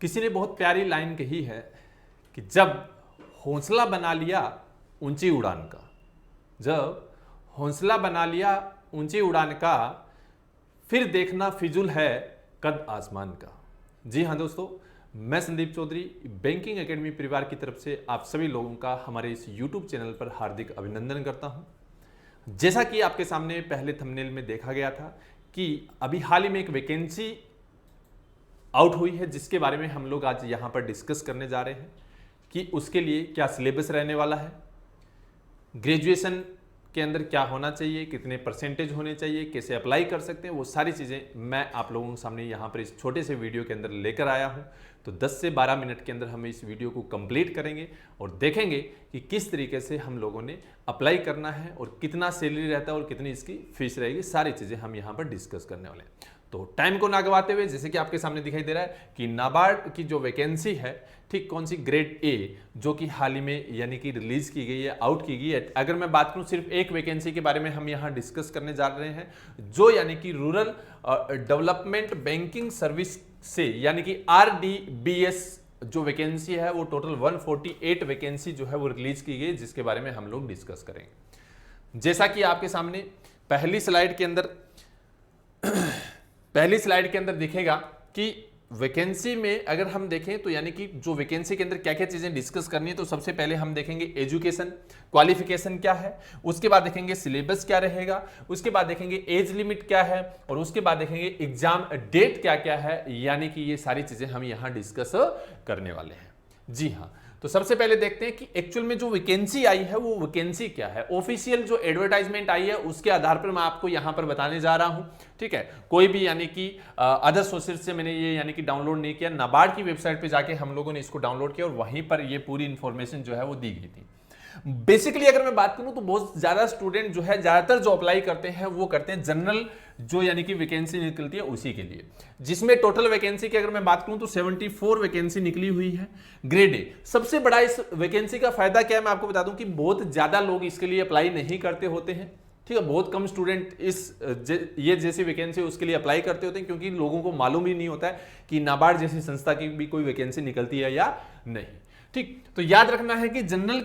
किसी ने बहुत प्यारी लाइन कही है कि जब हौसला बना लिया ऊंची उड़ान का, जब हौसला बना लिया ऊंची उड़ान का, फिर देखना फिजूल है कद आसमान का। जी हाँ दोस्तों, मैं संदीप चौधरी बैंकिंग एकेडमी परिवार की तरफ से आप सभी लोगों का हमारे इस YouTube चैनल पर हार्दिक अभिनंदन करता हूं। जैसा कि आपके सामने पहले थंबनेल में देखा गया था कि अभी हाल ही में एक वैकेंसी आउट हुई है, जिसके बारे में हम लोग आज यहाँ पर डिस्कस करने जा रहे हैं कि उसके लिए क्या सिलेबस रहने वाला है, ग्रेजुएशन के अंदर क्या होना चाहिए, कितने परसेंटेज होने चाहिए, कैसे अप्लाई कर सकते हैं, वो सारी चीज़ें मैं आप लोगों के सामने यहाँ पर इस छोटे से वीडियो के अंदर लेकर आया हूँ। तो 10 से 12 मिनट के अंदर हम इस वीडियो को कंप्लीट करेंगे और देखेंगे कि किस तरीके से हम लोगों ने अप्लाई करना है और कितना सैलरी रहता है और कितनी इसकी फीस रहेगी, सारी चीज़ें हम यहाँ पर डिस्कस करने वाले हैं। तो टाइम को ना गवाते हुए, जैसे कि आपके सामने दिखाई दे रहा है कि नाबार्ड की जो वैकेंसी है, ठीक कौन सी, ग्रेड ए, जो कि हाल ही में यानी कि रिलीज की गई है, आउट की गई है। अगर मैं बात करूं सिर्फ एक वैकेंसी के बारे में हम यहां डिस्कस करने जा रहे हैं, जो यानी कि रूरल डेवलपमेंट बैंकिंग सर्विस से यानी कि RDBS जो वैकेंसी है वो टोटल 148 वैकेंसी जो है वो रिलीज की गई, जिसके बारे में हम लोग डिस्कस करेंगे। जैसा कि आपके सामने पहली स्लाइड के अंदर दिखेगा कि वैकेंसी में अगर हम देखें तो यानी कि जो वैकेंसी के अंदर क्या क्या चीजें डिस्कस करनी है, तो सबसे पहले हम देखेंगे एजुकेशन क्वालिफिकेशन क्या है, उसके बाद देखेंगे सिलेबस क्या रहेगा, उसके बाद देखेंगे एज लिमिट क्या है, और उसके बाद देखेंगे एग्जाम डेट क्या क्या है। यानी कि ये सारी चीजें हम यहां डिस्कस करने वाले हैं। जी हाँ, तो सबसे पहले देखते हैं कि एक्चुअल में जो वैकेंसी आई है वो वैकेंसी क्या है। ऑफिशियल जो एडवर्टाइजमेंट आई है उसके आधार पर मैं आपको यहां पर बताने जा रहा हूं, ठीक है। कोई भी यानी कि अदर सोर्सेज से मैंने ये यानी कि डाउनलोड नहीं किया, नाबार्ड की वेबसाइट पे जाके हम लोगों ने इसको डाउनलोड किया और वहीं पर ये पूरी इंफॉर्मेशन जो है वो दी गई थी। बेसिकली अगर मैं बात करूं तो बहुत ज्यादा स्टूडेंट जो है, ज्यादातर जो अप्लाई करते हैं वो करते हैं जनरल जो यानी कि वैकेंसी निकलती है उसी के लिए, जिसमें टोटल वैकेंसी की अगर मैं बात करूं तो 74 वैकेंसी निकली हुई है ग्रेड ए। सबसे बड़ा इस वैकेंसी का फायदा क्या है मैं आपको बता दूं कि बहुत ज्यादा लोग इसके लिए अप्लाई नहीं करते होते हैं, ठीक है। बहुत कम स्टूडेंट ये जैसी वैकेंसी उसके लिए अप्लाई करते होते हैं, क्योंकि लोगों को मालूम ही नहीं होता है कि नाबार्ड जैसी संस्था की भी कोई वैकेंसी निकलती है या नहीं, ठीक। तो याद रखना है कि जनरल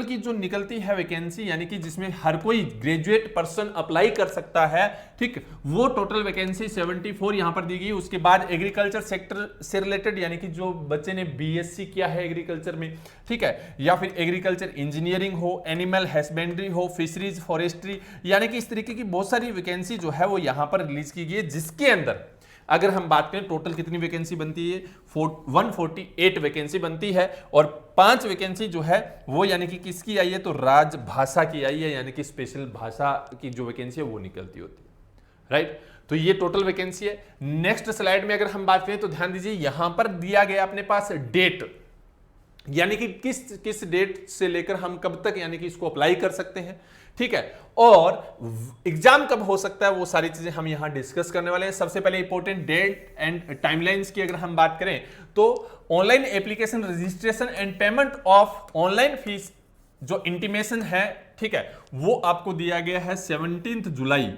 की जो निकलती है वैकेंसी यानी कि जिसमें हर कोई ग्रेजुएट पर्सन अप्लाई कर सकता है, ठीक, वो टोटल वैकेंसी 74 यहां पर दी गई। उसके बाद एग्रीकल्चर सेक्टर से रिलेटेड यानी कि जो बच्चे ने BSc किया है एग्रीकल्चर में, ठीक है, या फिर एग्रीकल्चर इंजीनियरिंग हो, एनिमल हस्बेंड्री हो, फिशरीज, फॉरेस्ट्री, यानी कि इस तरीके की बहुत सारी वैकेंसी जो है वो यहां पर रिलीज की गई है, जिसके अंदर अगर हम बात करें टोटल कितनी वैकेंसी बनती है, 148 वैकेंसी बनती है। और 5 वैकेंसी जो है वो यानी कि किसकी आई है, तो राजभाषा की आई है, यानी कि स्पेशल भाषा की जो वैकेंसी है वो निकलती होती है, राइट। तो ये टोटल वैकेंसी है। नेक्स्ट स्लाइड में अगर हम बात करें तो ध्यान दीजिए, यहां पर दिया गया अपने पास डेट, यानी कि किस डेट से लेकर हम कब तक यानी कि इसको अप्लाई कर सकते हैं, ठीक है, और एग्जाम कब हो सकता है, वो सारी चीजें हम यहां डिस्कस करने वाले हैं। सबसे पहले इंपॉर्टेंट डेट एंड टाइमलाइंस की अगर हम बात करें तो online application registration and payment of online fees जो इंटीमेशन है, ठीक है, वो आपको दिया गया है 17 जुलाई,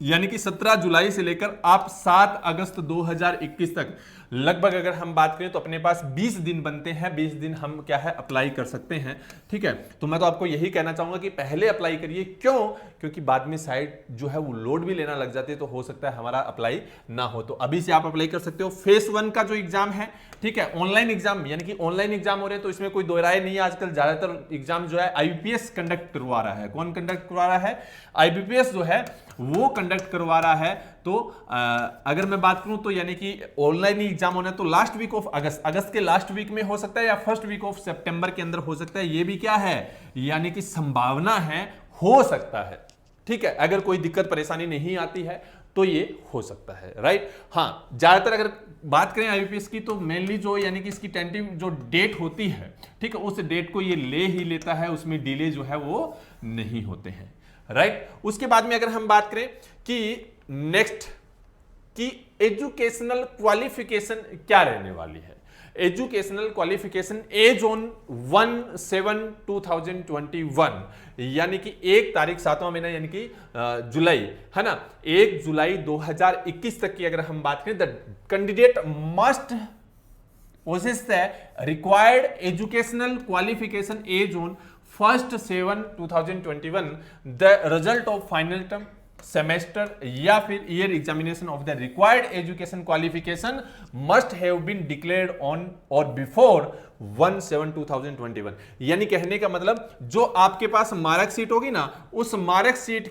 यानी कि 17 जुलाई से लेकर आप 7 अगस्त 2021 तक लगभग अगर हम बात करें तो अपने पास 20 दिन बनते हैं। 20 दिन हम क्या है अप्लाई कर सकते हैं, ठीक है। तो मैं तो आपको यही कहना चाहूंगा कि पहले अप्लाई करिए, क्यों, क्योंकि बाद में साइट जो है वो लोड भी लेना लग जाती है, तो हो सकता है हमारा अप्लाई ना हो। तो अभी से आप अप्लाई कर सकते हो। फेस 1 का जो एग्जाम है, ठीक है, ऑनलाइन एग्जाम, यानी कि ऑनलाइन एग्जाम हो रहे हैं, तो इसमें कोई दो राय नहीं है। आजकल ज्यादातर एग्जाम जो है IBPS कंडक्ट करवा रहा है। कौन कंडक्ट करवा रहा है? IBPS जो है वो कंडक्ट करवा रहा है। तो अगर मैं बात करूं तो यानी कि ऑनलाइन एग्जाम होना है तो लास्ट वीक ऑफ अगस्त के लास्ट वीक में हो सकता है या फर्स्ट वीक ऑफ सितंबर के अंदर हो सकता है। ये भी क्या है, यानी कि संभावना है, हो सकता है, ठीक है। अगर कोई दिक्कत परेशानी नहीं आती है तो ये हो सकता है, राइट। हाँ, ज्यादातर अगर बात करें IBPS की तो मेनली जो यानी कि इसकी टेंटेटिव जो डेट होती है, ठीक है, उस डेट को ये ले ही लेता है, उसमें डिले जो है वो नहीं होते हैं, राइट। उसके बाद में अगर हम बात करें कि नेक्स्ट की एजुकेशनल क्वालिफिकेशन क्या रहने वाली है। एजुकेशनल क्वालिफिकेशन एज ऑन 1/7/2021 यानी कि 1 तारीख 7वां महीना यानी कि जुलाई, है ना, 1 जुलाई 2021 तक की अगर हम बात करें, the candidate must possess the required educational qualification age on 1/7/2021 the result of final term semester या फिर year examination of the required education qualification must have been declared on or before 1/7/2021। यानी कहने का मतलब जो आपके पास मार्कशीट होगी ना, उस मार्कशीट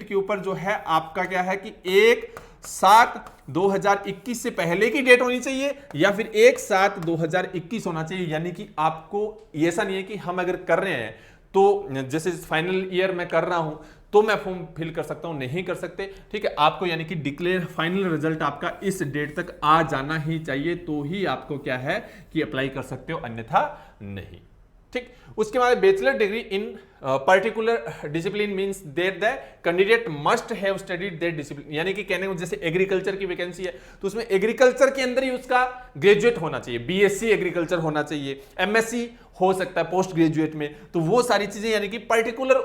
के ऊपर जो है आपका क्या है कि 1/7/2021 से पहले की डेट होनी चाहिए या फिर 1/7/2021 होना चाहिए। यानी कि आपको ऐसा नहीं है कि हम अगर कर रहे हैं तो जैसे फाइनल ईयर में कर रहा हूं तो मैं फॉर्म फिल कर सकता हूं, नहीं कर सकते। ठीक है, आपको यानी कि डिक्लेयर फाइनल रिजल्ट आपका इस डेट तक आ जाना ही चाहिए, तो ही आपको क्या है कि अप्लाई कर सकते हो, अन्यथा नहीं। ठीक, उसके बाद bachelor degree in particular discipline means that the candidate must have studied that discipline. यानी कि कहने को जैसे एग्रीकल्चर की वैकेंसी है तो उसमें एग्रीकल्चर के अंदर ही उसका ग्रेजुएट होना चाहिए, बीएससी एग्रीकल्चर होना चाहिए, एमएससी हो सकता है पोस्ट ग्रेजुएट में, तो वो सारी चीजें यानी कि पर्टिकुलर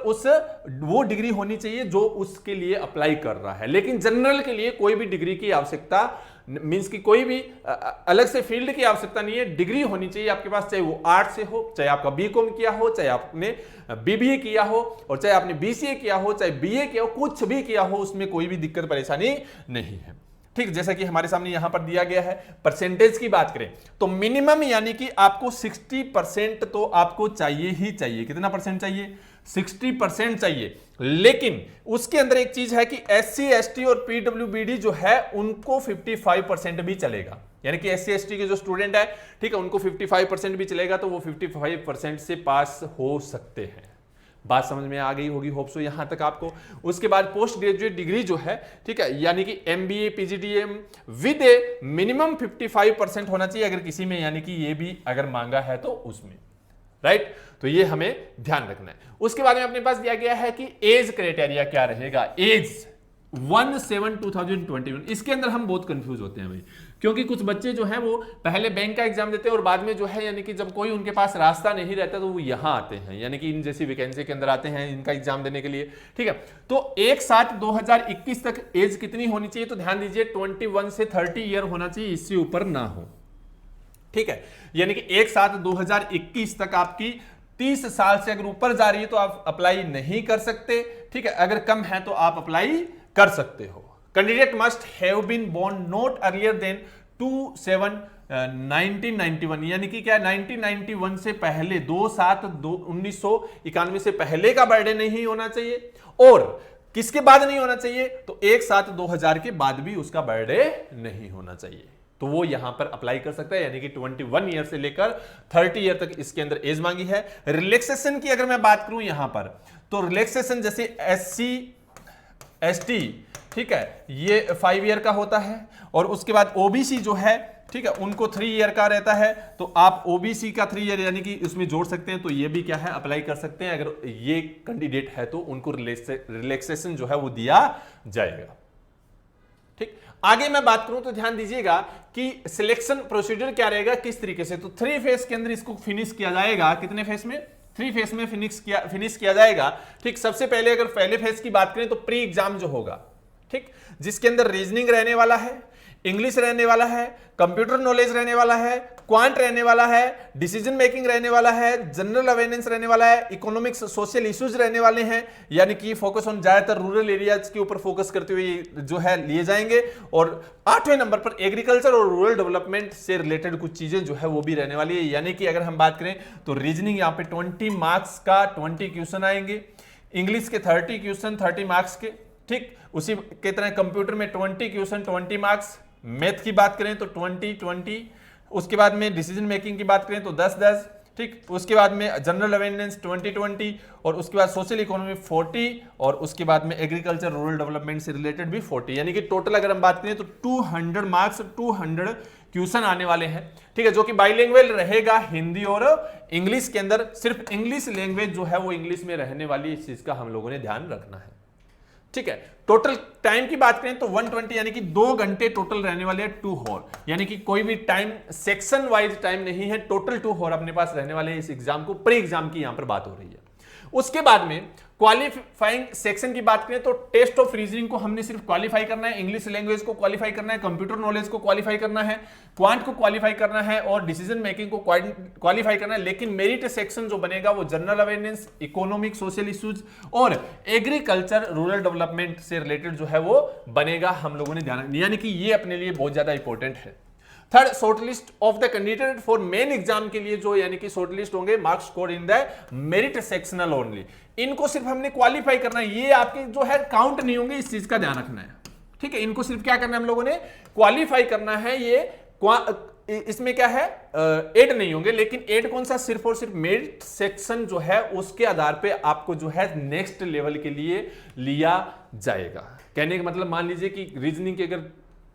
वो डिग्री होनी चाहिए जो उसके लिए अप्लाई कर रहा है। लेकिन जनरल के लिए कोई भी डिग्री की आवश्यकता मींस कि कोई भी अलग से फील्ड की आवश्यकता नहीं है, डिग्री होनी चाहिए आपके पास, चाहे वो आर्ट से हो, चाहे आपका बीकॉम किया हो, चाहे आपने बीबीए किया हो, और चाहे आपने बीसीए किया हो, चाहे बीए किया हो, कुछ भी किया हो, उसमें कोई भी दिक्कत परेशानी नहीं है। ठीक, जैसा कि हमारे सामने यहां पर दिया गया है। परसेंटेज की बात करें तो मिनिमम यानी कि आपको 60% तो आपको चाहिए ही चाहिए। कितना परसेंट चाहिए? 60% चाहिए। लेकिन उसके अंदर एक चीज है कि SC ST और PWBD जो है उनको 55% भी चलेगा। यानी कि SC ST के जो स्टूडेंट है, ठीक है, उनको 55% भी चलेगा, तो वो 55% से पास हो सकते हैं। बात समझ में आ गई होगी, होप सो यहां तक आपको। उसके बाद पोस्ट ग्रेजुएट डिग्री जो है, ठीक है, यानी कि MBA PGDM with A minimum 55% होना चाहिए अगर किसी में, यानी कि ये भी अगर मांगा है तो उसमें, राइट। तो ये हमें ध्यान रखना है। उसके बाद में अपने पास दिया गया है कि एज क्राइटेरिया क्या रहेगा। एज 1/7/2021, इसके अंदर हम बहुत कंफ्यूज होते हैं भाई, क्योंकि कुछ बच्चे जो हैं वो पहले बैंक का एग्जाम देते हैं और बाद में जो है यानी कि जब कोई उनके पास रास्ता नहीं रहता तो वो यहां आते हैं, यानी कि इन जैसी वैकेंसी के अंदर आते हैं इनका एग्जाम देने के लिए। ठीक है, तो 1/7/2021 तक एज कितनी होनी चाहिए? तो ध्यान दीजिए 21 से 30 ईयर होना चाहिए, इससे ऊपर ना हो। ठीक है, यानी कि 1/7/2021 तक आपकी 30 साल से अगर ऊपर जा रही है तो आप अप्लाई नहीं कर सकते। ठीक है, अगर कम है तो आप अप्लाई कर सकते हो। Candidate must have been born not earlier than 2/7/1991, यानी कि क्या 1991 से पहले 2/7/1991 से पहले का बर्थडे नहीं होना चाहिए। और किसके बाद नहीं होना चाहिए? तो 1/7/2000 के बाद भी उसका बर्थडे नहीं होना चाहिए। तो वो यहां पर अप्लाई कर सकता है, यानी कि 21 ईयर से लेकर 30 ईयर तक इसके अंदर एज मांगी है। रिलैक्सेशन की अगर मैं बात करूं यहां पर, तो रिलैक्सेशन जैसे SC ST, ठीक है, ये 5 ईयर का होता है, और उसके बाद OBC जो है, ठीक है, उनको 3 ईयर का रहता है। तो आप OBC का 3 ईयर यानी कि उसमें जोड़ सकते हैं, तो ये भी क्या है अप्लाई कर सकते हैं। अगर ये कैंडिडेट है तो उनको रिलैक्सेशन जो है वो दिया जाएगा। ठीक, आगे मैं बात करूं तो ध्यान दीजिएगा कि सिलेक्शन प्रोसीजर क्या रहेगा, किस तरीके से। तो 3 फेज के अंदर इसको फिनिश किया जाएगा। कितने फेज में? 3 फेज में फिनिश किया जाएगा। ठीक, सबसे पहले अगर पहले फेज की बात करें तो प्री एग्जाम जो होगा, ठीक, जिसके अंदर रीजनिंग रहने वाला है, इंग्लिश रहने वाला है, कंप्यूटर नॉलेज रहने वाला है, क्वांट रहने वाला है, डिसीजन मेकिंग रहने वाला है, जनरल अवेयरनेस रहने वाला है, इकोनॉमिक्स सोशल इश्यूज रहने वाले हैं, यानी कि फोकस ऑन ज्यादातर रूरल एरियाज के ऊपर फोकस करते हुए जो है लिए जाएंगे। और 8वें नंबर पर एग्रीकल्चर और रूरल डेवलपमेंट से रिलेटेड कुछ चीजें जो है वो भी रहने वाली है। यानी कि अगर हम बात करें तो रीजनिंग यहाँ पे 20 मार्क्स का 20 क्वेश्चन आएंगे, इंग्लिश के 30 क्वेश्चन 30 मार्क्स के, ठीक, उसी के तरह कंप्यूटर में 20 क्वेश्चन 20 मार्क्स, मैथ की बात करें तो 20, उसके बाद में डिसीजन मेकिंग की बात करें तो 10, ठीक, उसके बाद में जनरल अवेयरनेस 20, और उसके बाद सोशल इकोनॉमी 40, और उसके बाद में एग्रीकल्चर रूरल डेवलपमेंट से रिलेटेड भी 40, यानी कि टोटल अगर हम बात करें तो 200 मार्क्स 200 क्वेश्चन आने वाले हैं। ठीक है, जो कि बाइलिंगुअल रहेगा हिंदी और इंग्लिश के अंदर। सिर्फ इंग्लिश लैंग्वेज जो है वो इंग्लिश में रहने वाली, इस चीज का हम लोगों ने ध्यान रखना है। ठीक है, टोटल टाइम की बात करें तो 120 यानी कि 2 घंटे टोटल रहने वाले हैं, 2 हॉर, यानी कि कोई भी टाइम सेक्शन वाइज टाइम नहीं है, टोटल 2 हॉर अपने पास रहने वाले हैं इस एग्जाम को। प्री एग्जाम की यहां पर बात हो रही है। उसके बाद में क्वालिफाइंग सेक्शन की बात करें तो टेस्ट ऑफ रीजनिंग को हमने सिर्फ क्वालिफाई करना है, इंग्लिश लैंग्वेज को क्वालिफाई करना है, कंप्यूटर नॉलेज को क्वालिफाई करना है, क्वांट को क्वालिफाई करना है और डिसीजन मेकिंग को क्वालिफाई करना है। लेकिन मेरिट सेक्शन जो बनेगा वो general awareness, economic, social issues और एग्रीकल्चर रूरल डेवलपमेंट से रिलेटेड जो है वो बनेगा, हम लोगों ने ध्यान, यानी कि ये अपने लिए बहुत ज्यादा इंपॉर्टेंट है। Third, shortlist of the candidate for main exam के लिए जो यानी कि शॉर्टलिस्ट होंगे marks score in the merit sectional only, इनको सिर्फ हमने क्वालिफाई करना है, ये आपके जो है काउंट नहीं होंगे, इस चीज का ध्यान रखना है। ठीक है, इनको सिर्फ क्या करना है, हम लोगों ने क्वालिफाई करना है, ये इसमें क्या है, एड नहीं होंगे। लेकिन एड कौन सा, सिर्फ और सिर्फ मेरिट सेक्शन जो है उसके आधार पे आपको जो है नेक्स्ट लेवल के लिए लिया जाएगा। कहने का मतलब, मान लीजिए कि रीजनिंग के अगर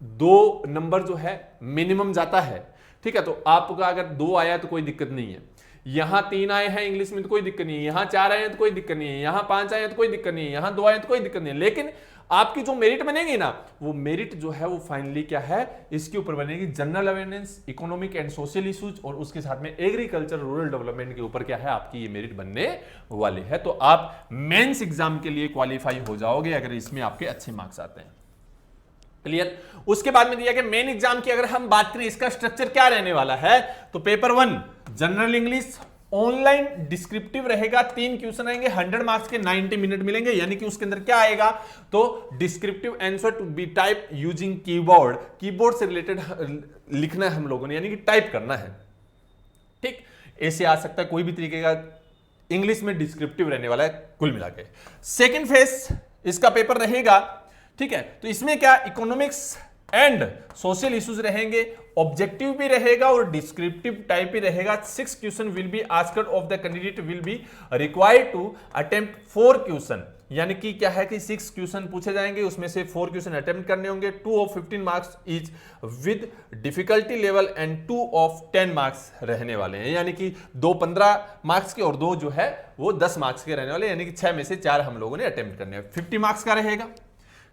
2 नंबर जो है मिनिमम जाता है, ठीक है, तो आपका अगर 2 आया तो कोई दिक्कत नहीं है, यहां 3 आए हैं इंग्लिश में तो कोई दिक्कत नहीं है, यहां 4 आए हैं तो कोई दिक्कत नहीं है, यहां 5 आए हैं तो कोई दिक्कत नहीं है, यहां 2 आए हैं तो कोई दिक्कत नहीं है। लेकिन आपकी जो मेरिट बनेगी ना, वो मेरिट जो है वो फाइनली क्या है, इसके ऊपर बनेगी general awareness, economic and social issues और उसके साथ में एग्रीकल्चर रूरल डेवलपमेंट के ऊपर क्या है आपकी ये मेरिट बनने वाली है। तो आप मेंस एग्जाम के लिए क्वालिफाई हो जाओगे अगर इसमें आपके अच्छे मार्क्स आते हैं। क्लियर। उसके बाद में दिया गया मेन एग्जाम की अगर हम बात करें, इसका स्ट्रक्चर क्या रहने वाला है, तो paper 1 general English online descriptive रहेगा, 3 क्वेश्चन आएंगे, 100 मार्क्स के 90 मिनट मिलेंगे। यानी कि उसके अंदर क्या आएगा, तो descriptive answer to be type using keyboard, keyboard से रिलेटेड लिखना है हम लोगों ने, यानी कि टाइप करना है। ठीक, ऐसे आ सकता है कोई भी तरीके का, इंग्लिश में डिस्क्रिप्टिव रहने वाला है कुल मिला के। सेकेंड फेज इसका पेपर रहेगा, ठीक है, तो इसमें क्या इकोनॉमिक्स एंड सोशल इश्यूज रहेंगे, ऑब्जेक्टिव भी रहेगा और डिस्क्रिप्टिव टाइप भी रहेगा। 6 question will be asked of the candidate will be required to attempt 4 question, यानी कि क्या है कि 6 क्वेश्चन पूछे जाएंगे, उसमें से 4 क्वेश्चन अटेम्प्ट करने होंगे। 2 of 15 marks is with difficulty level and 2 of 10 marks रहने वाले हैं, यानी कि 2 15 मार्क्स के और 2 जो है वो 10 मार्क्स के रहने वाले, यानी कि 6 में से 4 हम लोगों ने अटेम्प्ट करने हैं। 50 मार्क्स का रहेगा।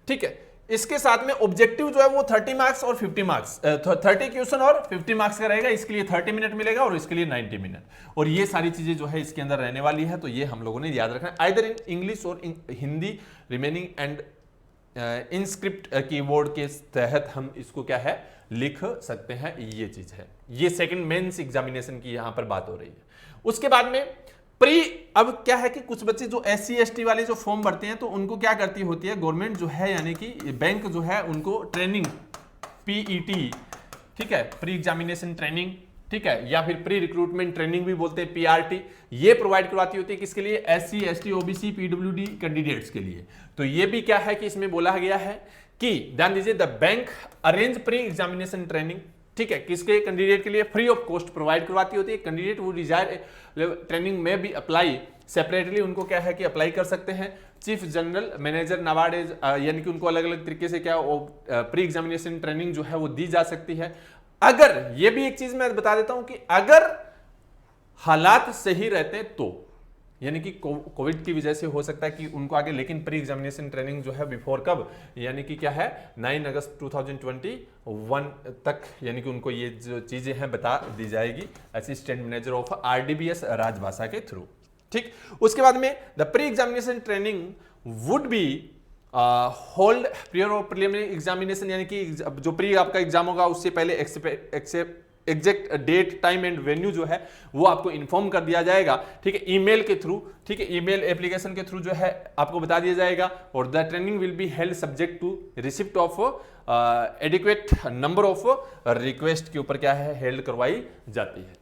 ठीक है, इसके साथ में ऑब्जेक्टिव जो है वो 30 मार्क्स और 50 मार्क्स, 30 क्वेश्चन और 50 मार्क्स का रहेगा। इसके लिए 30 मिनट मिलेगा और इसके लिए 90 मिनट, और ये सारी चीजें जो है इसके अंदर रहने वाली है। तो ये हम लोगों ने याद रखना है, आइदर इन इंग्लिश और Hindi remaining and InScript keyword के तहत हम इसको क्या है लिख सकते हैं, ये चीज है। ये सेकंड मेंस एग्जामिनेशन की यहां पर बात हो रही है। उसके बाद में प्री, अब क्या है कि कुछ बच्चे जो SC ST वाले जो फॉर्म भरते हैं तो उनको क्या करती होती है गवर्नमेंट जो है, यानी कि बैंक जो है उनको ट्रेनिंग PET, ठीक है, प्री एग्जामिनेशन ट्रेनिंग, ठीक है, या फिर प्री रिक्रूटमेंट ट्रेनिंग भी बोलते हैं PRT, ये प्रोवाइड करवाती होती है किसके लिए, SC ST OBC PWD candidates के लिए। तो ये भी क्या है कि इसमें बोला गया है कि ध्यान दीजिए, the bank arrange pre examination training, ठीक है, किसके कैंडिडेट के लिए फ्री ऑफ कॉस्ट प्रोवाइड करवाती होती है। कैंडिडेट वो डिजायर ट्रेनिंग में भी अप्लाई सेपरेटली, उनको क्या है कि अप्लाई कर सकते हैं। चीफ जनरल मैनेजर नवाडेज, यानी कि उनको अलग अलग तरीके से क्या प्री एग्जामिनेशन ट्रेनिंग जो है वो दी जा सकती है। अगर ये भी एक चीज मैं बता देता हूं कि अगर हालात सही रहते तो, यानी कि कोविड की वजह से हो सकता है कि उनको आगे, लेकिन प्री एग्जामिनेशन ट्रेनिंग जो है बिफोर कब, यानी कि क्या है 9 अगस्त 2021 तक, यानी कि उनको ये जो चीजें हैं बता दी जाएगी असिस्टेंट मैनेजर ऑफ RDBS राजभाषा के थ्रू। ठीक, उसके बाद में the pre examination training would be hold prior or preliminary examination, यानी कि जो प्री आपका एग्जाम होगा उससे पहले exact date time and venue जो है वो आपको इन्फॉर्म कर दिया जाएगा। ठीक है, ईमेल के थ्रू, ठीक है, ईमेल एप्लीकेशन के थ्रू जो है आपको बता दिया जाएगा। और the training will be held subject to receipt of adequate number of request के ऊपर क्या है हेल्ड करवाई जाती है।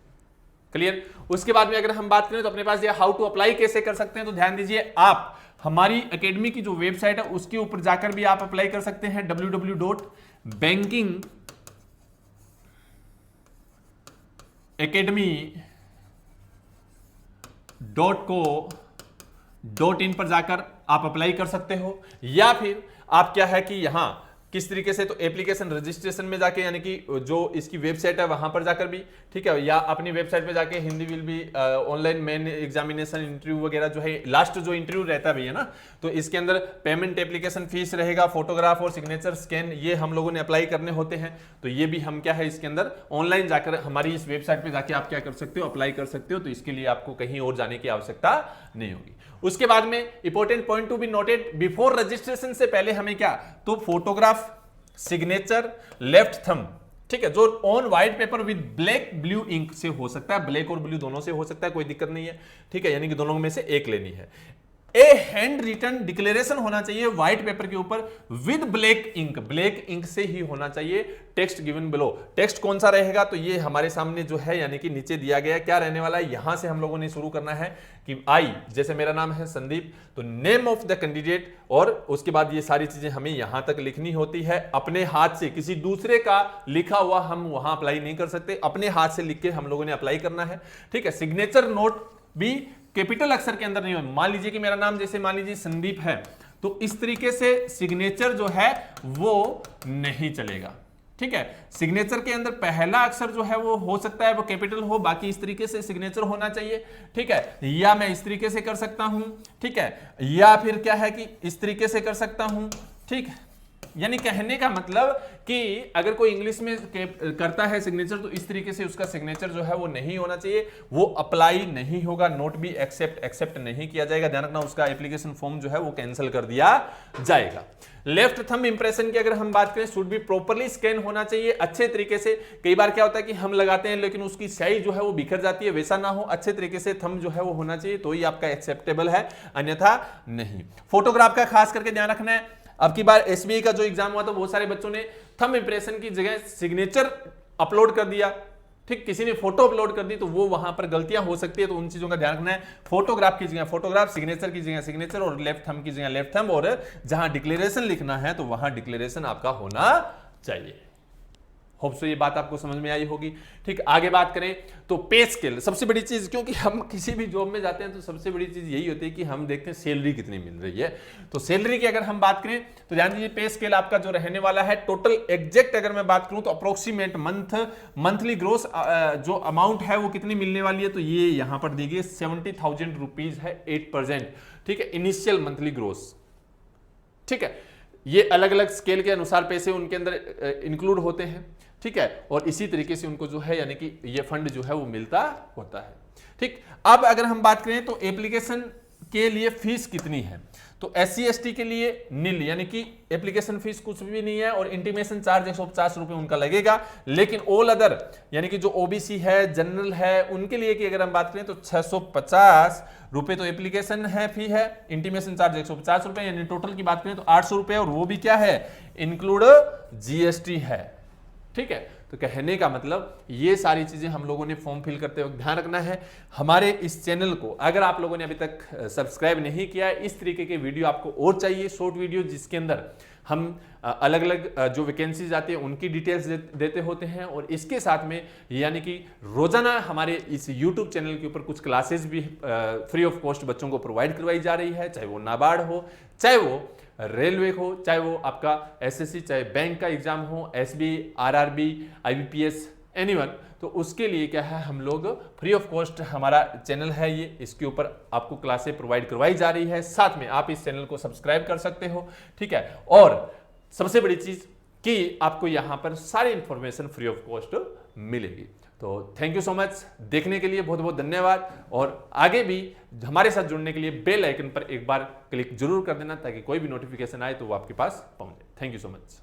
क्लियर। उसके बाद में अगर हम बात करें तो अपने पास ये हाउ टू अप्लाई कैसे कर सकते हैं, तो ध्यान दीजिए, आप हमारी एकेडमी की जो वेबसाइट है उसके ऊपर जाकर भी आप अप्लाई कर सकते हैं, www.bankingacademy.co.in पर जाकर आप अप्लाई कर सकते हो, या फिर आप क्या है कि यहां किस तरीके से, तो एप्लीकेशन रजिस्ट्रेशन में जाके यानी कि जो इसकी वेबसाइट है वहां पर जाकर भी, ठीक है, या अपनी वेबसाइट पे जाके हिंदी विल भी ऑनलाइन मेन एग्जामिनेशन इंटरव्यू वगैरह जो है, लास्ट जो इंटरव्यू रहता है भैया ना, तो इसके अंदर पेमेंट एप्लीकेशन फीस रहेगा, फोटोग्राफ और सिग्नेचर स्कैन ये हम लोगों ने अप्लाई करने होते हैं। तो ये भी हम क्या है इसके अंदर ऑनलाइन जाकर हमारी इस वेबसाइट पे जाके आप क्या कर सकते हो, अप्लाई कर सकते हो। तो इसके लिए आपको कहीं और जाने की आवश्यकता नहीं होगी। उसके बाद में important point to be noted, before registration से पहले हमें क्या, तो फोटोग्राफ, सिग्नेचर, लेफ्ट थंब, ठीक है, जो on white paper with black blue ink से हो सकता है, ब्लैक और ब्लू दोनों से हो सकता है, कोई दिक्कत नहीं है, ठीक है, यानी कि दोनों में से एक लेनी है। ए हैंड रिटन डिक्लेरेशन होना चाहिए व्हाइट पेपर के ऊपर with black ink, black ink से ही होना चाहिए। टेक्स्ट गिवन बिलो, टेक्स्ट कौन सा रहेगा, तो ये हमारे सामने जो है यानी कि नीचे दिया गया क्या रहने वाला है, यहां से हम लोगों ने शुरू करना है कि आई, जैसे मेरा नाम है संदीप, तो नेम ऑफ द कैंडिडेट, और उसके बाद ये सारी चीजें हमें यहां तक लिखनी होती है अपने हाथ से, किसी दूसरे का लिखा हुआ हम वहां अप्लाई नहीं कर सकते, अपने हाथ से लिख के हम लोगों ने अप्लाई करना है, ठीक है। सिग्नेचर नोट भी कैपिटल अक्षर के अंदर नहीं हो, मान लीजिए कि मेरा नाम जैसे मान लीजिए संदीप है, तो इस तरीके से सिग्नेचर जो है वो नहीं चलेगा, ठीक है। सिग्नेचर के अंदर पहला अक्षर जो है वो हो सकता है वो कैपिटल हो, बाकी इस तरीके से सिग्नेचर होना चाहिए, ठीक है। या मैं इस तरीके से कर सकता हूं, ठीक है, या फिर क्या है कि इस तरीके से कर सकता हूं, ठीक। यानी कहने का मतलब कि अगर कोई इंग्लिश में करता है सिग्नेचर तो इस तरीके से उसका सिग्नेचर जो है वो नहीं होना चाहिए, वो अप्लाई नहीं होगा, नोट भी एक्सेप्ट नहीं किया जाएगा। ध्यान रखना, उसका एप्लीकेशन फॉर्म जो है वो कैंसिल कर दिया जाएगा। लेफ्ट थंब इंप्रेशन की अगर हम बात करें, शुड बी प्रॉपर्ली स्कैन होना चाहिए अच्छे तरीके से। कई बार क्या होता है कि हम लगाते हैं लेकिन उसकी स्याही जो है वो बिखर जाती है, वैसा ना हो, अच्छे तरीके से थंब जो है वो होना चाहिए, तो ही आपका एक्सेप्टेबल है, अन्यथा नहीं। फोटोग्राफ का खास करके ध्यान रखना है। अब की बार एसबीआई का जो एग्जाम हुआ तो बहुत सारे बच्चों ने थंब इंप्रेशन की जगह सिग्नेचर अपलोड कर दिया, ठीक, किसी ने फोटो अपलोड कर दी, तो वो वहां पर गलतियां हो सकती है, तो उन चीजों का ध्यान रखना है। फोटोग्राफ की जगह फोटोग्राफ, सिग्नेचर की जगह सिग्नेचर, और लेफ्ट थंब की जगह लेफ्ट थंब, और जहां डिक्लेरेशन लिखना है तो वहां डिक्लेरेशन आपका होना चाहिए। होप सो ये बात आपको समझ में आई होगी, ठीक। आगे बात करें तो पे स्केल, सबसे बड़ी चीज, क्योंकि हम किसी भी जॉब में जाते हैं तो सबसे बड़ी चीज यही होती है कि हम देखते हैं सैलरी कितनी मिल रही है। तो सैलरी की अगर हम बात करें तो ध्यान दीजिए, पे स्केल आपका जो रहने वाला है टोटल एग्जैक्ट अगर मैं बात करूं तो अप्रोक्सीमेट मंथली ग्रोस जो अमाउंट है वो कितनी मिलने वाली है, तो ये यहां पर दी गई 70,000 रुपीज है, 8%, ठीक है, इनिशियल मंथली ग्रोस, ठीक है। ये अलग अलग स्केल के अनुसार पैसे उनके अंदर इंक्लूड होते हैं, ठीक है, और इसी तरीके से उनको जो है यानी कि ये फंड जो है वो मिलता होता है, ठीक। अब अगर हम बात करें तो एप्लीकेशन के लिए फीस कितनी है, तो SC ST के लिए नील, यानी कि एप्लीकेशन फीस कुछ भी नहीं है, और इंटीमेशन चार्ज 150 रुपए उनका लगेगा। लेकिन ऑल अदर यानी कि जो OBC है, जनरल है, उनके लिए की अगर हम बात करें तो 650 रुपए तो एप्लीकेशन है, फी है, इंटीमेशन चार्ज 150 रुपए, यानी टोटल की बात करें तो 800 रुपए, और वो भी क्या है, इंक्लूड GST है, ठीक है। तो कहने का मतलब ये सारी चीजें हम लोगों ने फॉर्म फिल करते वक्त ध्यान रखना है। हमारे इस चैनल को अगर आप लोगों ने अभी तक सब्सक्राइब नहीं किया है, इस तरीके के वीडियो आपको और चाहिए, शॉर्ट वीडियो जिसके अंदर हम अलग अलग जो वैकेंसीज आती है उनकी डिटेल्स देते होते हैं, और इसके साथ में यानी कि रोजाना हमारे इस YouTube चैनल के ऊपर कुछ क्लासेस भी फ्री ऑफ कॉस्ट बच्चों को प्रोवाइड करवाई जा रही है, चाहे वो नाबार्ड हो, चाहे वो रेलवे हो, चाहे वो आपका SSC, चाहे बैंक का एग्जाम हो, SBI, RRB, IBPS, एनीवन, तो उसके लिए क्या है, हम लोग फ्री ऑफ कॉस्ट हमारा चैनल है ये, इसके ऊपर आपको क्लासेस प्रोवाइड करवाई जा रही है। साथ में आप इस चैनल को सब्सक्राइब कर सकते हो, ठीक है। और सबसे बड़ी चीज कि आपको यहां पर सारी इंफॉर्मेशन फ्री ऑफ कॉस्ट मिलेगी। तो थैंक यू सो मच, देखने के लिए बहुत बहुत धन्यवाद, और आगे भी हमारे साथ जुड़ने के लिए बेल आइकन पर एक बार क्लिक जरूर कर देना ताकि कोई भी नोटिफिकेशन आए तो वो आपके पास पहुंचे। Thank you so much.